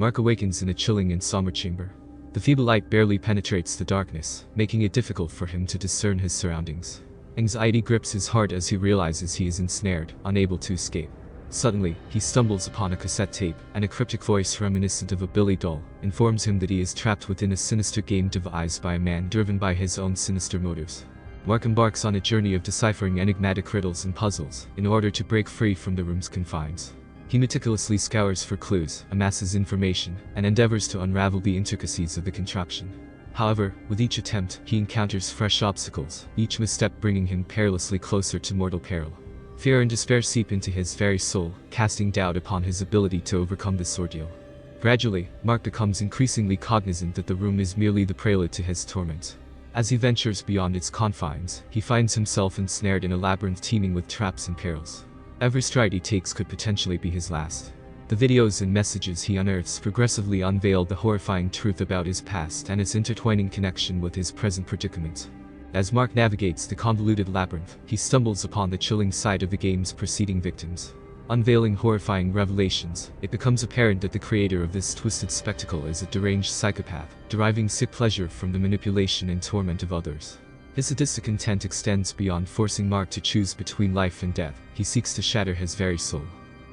Mark awakens in a chilling and somber chamber. The feeble light barely penetrates the darkness, making it difficult for him to discern his surroundings. Anxiety grips his heart as he realizes he is ensnared, unable to escape. Suddenly, he stumbles upon a cassette tape, and a cryptic voice reminiscent of a Billy doll informs him that he is trapped within a sinister game devised by a man driven by his own sinister motives. Mark embarks on a journey of deciphering enigmatic riddles and puzzles in order to break free from the room's confines. He meticulously scours for clues, amasses information, and endeavors to unravel the intricacies of the contraption. However, with each attempt, he encounters fresh obstacles, each misstep bringing him perilously closer to mortal peril. Fear and despair seep into his very soul, casting doubt upon his ability to overcome this ordeal. Gradually, Mark becomes increasingly cognizant that the room is merely the prelude to his torment. As he ventures beyond its confines, he finds himself ensnared in a labyrinth teeming with traps and perils. Every stride he takes could potentially be his last. The videos and messages he unearths progressively unveil the horrifying truth about his past and its intertwining connection with his present predicament. As Mark navigates the convoluted labyrinth, he stumbles upon the chilling side of the game's preceding victims. Unveiling horrifying revelations, it becomes apparent that the creator of this twisted spectacle is a deranged psychopath, deriving sick pleasure from the manipulation and torment of others. His sadistic intent extends beyond forcing Mark to choose between life and death. He seeks to shatter his very soul.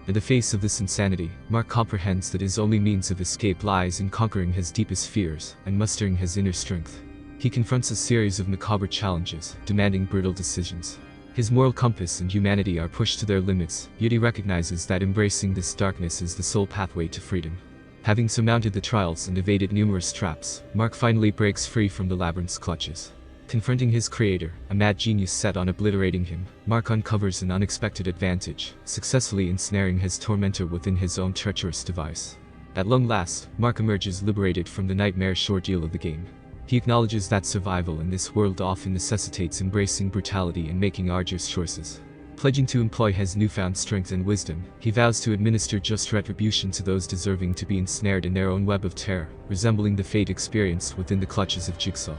In the face of this insanity, Mark comprehends that his only means of escape lies in conquering his deepest fears and mustering his inner strength. He confronts a series of macabre challenges, demanding brutal decisions. His moral compass and humanity are pushed to their limits, yet he recognizes that embracing this darkness is the sole pathway to freedom. Having surmounted the trials and evaded numerous traps, Mark finally breaks free from the labyrinth's clutches. Confronting his creator, a mad genius set on obliterating him, Mark uncovers an unexpected advantage, successfully ensnaring his tormentor within his own treacherous device. At long last, Mark emerges liberated from the nightmarish ordeal of the game. He acknowledges that survival in this world often necessitates embracing brutality and making arduous choices. Pledging to employ his newfound strength and wisdom, he vows to administer just retribution to those deserving to be ensnared in their own web of terror, resembling the fate experienced within the clutches of Jigsaw.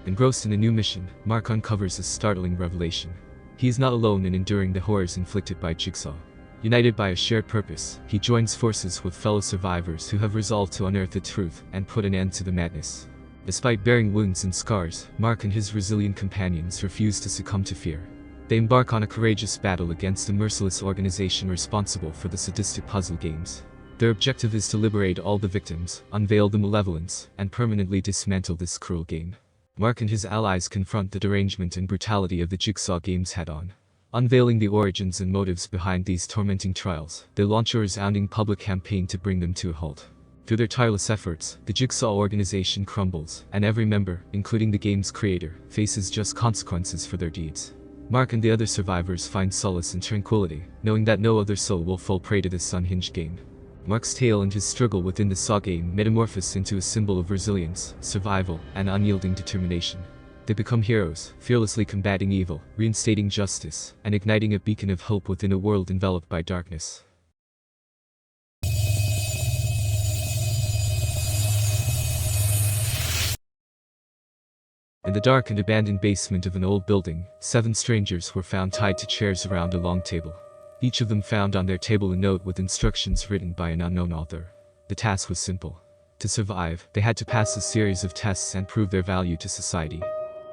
Engrossed in a new mission, Mark uncovers a startling revelation. He is not alone in enduring the horrors inflicted by Jigsaw. United by a shared purpose, he joins forces with fellow survivors who have resolved to unearth the truth and put an end to the madness. Despite bearing wounds and scars, Mark and his resilient companions refuse to succumb to fear. They embark on a courageous battle against the merciless organization responsible for the sadistic puzzle games. Their objective is to liberate all the victims, unveil the malevolence, and permanently dismantle this cruel game. Mark and his allies confront the derangement and brutality of the Jigsaw games head-on. Unveiling the origins and motives behind these tormenting trials, they launch a resounding public campaign to bring them to a halt. Through their tireless efforts, the Jigsaw organization crumbles, and every member, including the game's creator, faces just consequences for their deeds. Mark and the other survivors find solace and tranquility, knowing that no other soul will fall prey to this unhinged game. Mark's tale and his struggle within the Saw game metamorphose into a symbol of resilience, survival, and unyielding determination. They become heroes, fearlessly combating evil, reinstating justice, and igniting a beacon of hope within a world enveloped by darkness. In the dark and abandoned basement of an old building, 7 strangers were found tied to chairs around a long table. Each of them found on their table a note with instructions written by an unknown author. The task was simple. To survive, they had to pass a series of tests and prove their value to society.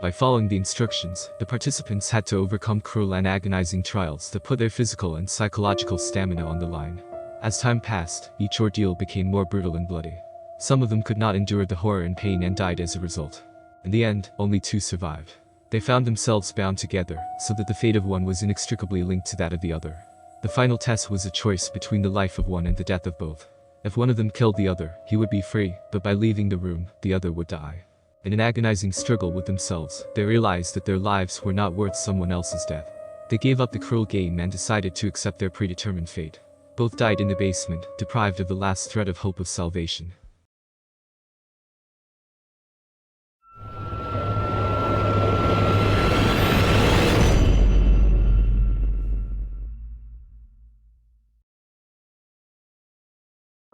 By following the instructions, the participants had to overcome cruel and agonizing trials that put their physical and psychological stamina on the line. As time passed, each ordeal became more brutal and bloody. Some of them could not endure the horror and pain and died as a result. In the end, only 2 survived. They found themselves bound together, so that the fate of one was inextricably linked to that of the other. The final test was a choice between the life of one and the death of both. If one of them killed the other, he would be free, but by leaving the room, the other would die. In an agonizing struggle with themselves, they realized that their lives were not worth someone else's death. They gave up the cruel game and decided to accept their predetermined fate. Both died in the basement, deprived of the last thread of hope of salvation.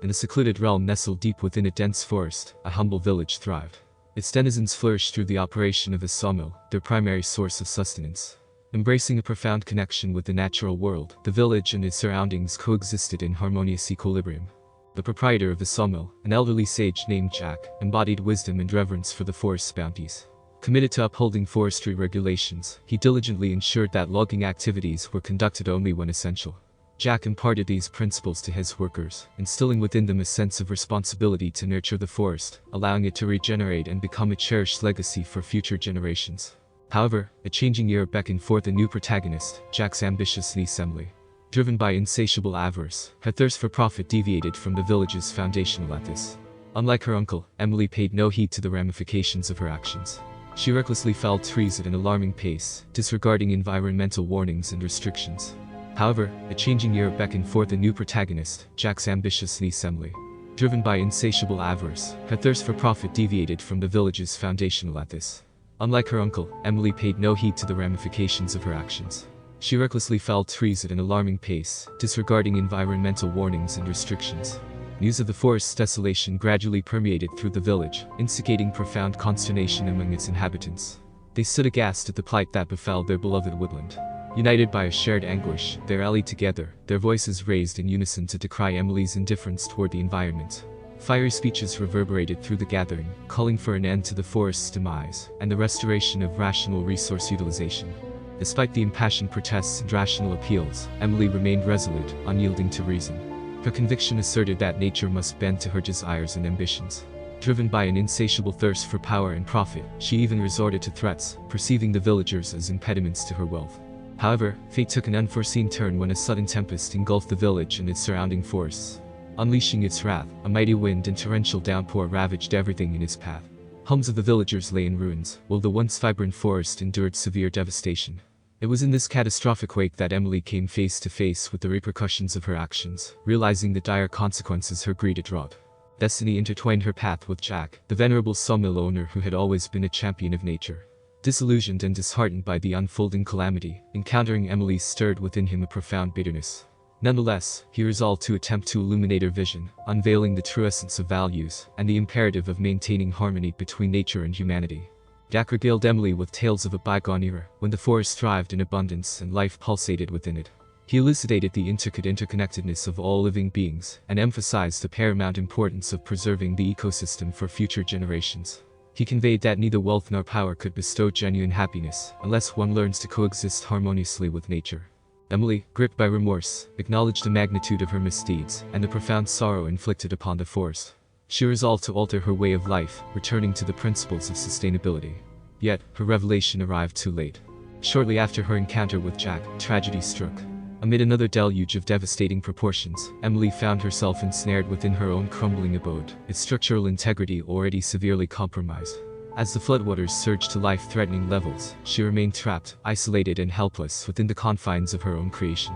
In a secluded realm nestled deep within a dense forest, a humble village thrived. Its denizens flourished through the operation of a sawmill, their primary source of sustenance. Embracing a profound connection with the natural world, the village and its surroundings coexisted in harmonious equilibrium. The proprietor of the sawmill, an elderly sage named Jack, embodied wisdom and reverence for the forest's bounties. Committed to upholding forestry regulations, he diligently ensured that logging activities were conducted only when essential. Jack imparted these principles to his workers, instilling within them a sense of responsibility to nurture the forest, allowing it to regenerate and become a cherished legacy for future generations. However, a changing year beckoned forth a new protagonist, Jack's ambitious niece Emily. Driven by insatiable avarice, her thirst for profit deviated from the village's foundational ethos. Unlike her uncle, Emily paid no heed to the ramifications of her actions. She recklessly felled trees at an alarming pace, disregarding environmental warnings and restrictions. However, a changing year beckoned forth a new protagonist, Jack's ambitious niece Emily. Driven by insatiable avarice, her thirst for profit deviated from the village's foundational ethos. Unlike her uncle, Emily paid no heed to the ramifications of her actions. She recklessly felled trees at an alarming pace, disregarding environmental warnings and restrictions. News of the forest's desolation gradually permeated through the village, instigating profound consternation among its inhabitants. They stood aghast at the plight that befell their beloved woodland. United by a shared anguish, they rallied together, their voices raised in unison to decry Emily's indifference toward the environment. Fiery speeches reverberated through the gathering, calling for an end to the forest's demise, and the restoration of rational resource utilization. Despite the impassioned protests and rational appeals, Emily remained resolute, unyielding to reason. Her conviction asserted that nature must bend to her desires and ambitions. Driven by an insatiable thirst for power and profit, she even resorted to threats, perceiving the villagers as impediments to her wealth. However, fate took an unforeseen turn when a sudden tempest engulfed the village and its surrounding forests. Unleashing its wrath, a mighty wind and torrential downpour ravaged everything in its path. Homes of the villagers lay in ruins, while the once vibrant forest endured severe devastation. It was in this catastrophic wake that Emily came face to face with the repercussions of her actions, realizing the dire consequences her greed had wrought. Destiny intertwined her path with Jack, the venerable sawmill owner who had always been a champion of nature. Disillusioned and disheartened by the unfolding calamity, encountering Emily stirred within him a profound bitterness. Nonetheless, he resolved to attempt to illuminate her vision, unveiling the true essence of values, and the imperative of maintaining harmony between nature and humanity. Jack regaled Emily with tales of a bygone era, when the forest thrived in abundance and life pulsated within it. He elucidated the intricate interconnectedness of all living beings, and emphasized the paramount importance of preserving the ecosystem for future generations. He conveyed that neither wealth nor power could bestow genuine happiness, unless one learns to coexist harmoniously with nature. Emily, gripped by remorse, acknowledged the magnitude of her misdeeds, and the profound sorrow inflicted upon the forest. She resolved to alter her way of life, returning to the principles of sustainability. Yet, her revelation arrived too late. Shortly after her encounter with Jack, tragedy struck. Amid another deluge of devastating proportions, Emily found herself ensnared within her own crumbling abode, its structural integrity already severely compromised. As the floodwaters surged to life-threatening levels, she remained trapped, isolated and helpless within the confines of her own creation.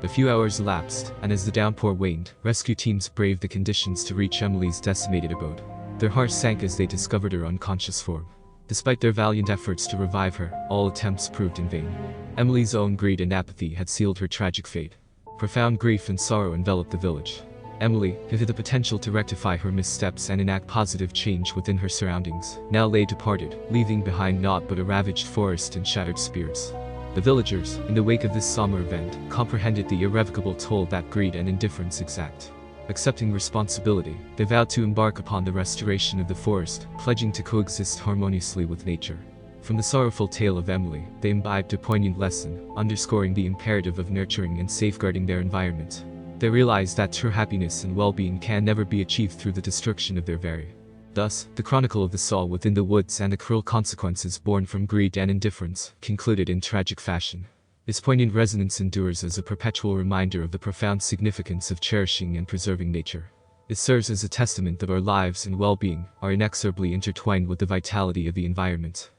A few hours elapsed, and as the downpour waned, rescue teams braved the conditions to reach Emily's decimated abode. Their hearts sank as they discovered her unconscious form. Despite their valiant efforts to revive her, all attempts proved in vain. Emily's own greed and apathy had sealed her tragic fate. Profound grief and sorrow enveloped the village. Emily, who had the potential to rectify her missteps and enact positive change within her surroundings, now lay departed, leaving behind naught but a ravaged forest and shattered spirits. The villagers, in the wake of this somber event, comprehended the irrevocable toll that greed and indifference exact. Accepting responsibility, they vowed to embark upon the restoration of the forest, pledging to coexist harmoniously with nature. From the sorrowful tale of Emily, they imbibed a poignant lesson, underscoring the imperative of nurturing and safeguarding their environment. They realized that true happiness and well-being can never be achieved through the destruction of their very. Thus, the chronicle of the Saw within the woods and the cruel consequences born from greed and indifference concluded in tragic fashion. Its poignant resonance endures as a perpetual reminder of the profound significance of cherishing and preserving nature. It serves as a testament that our lives and well-being are inexorably intertwined with the vitality of the environment.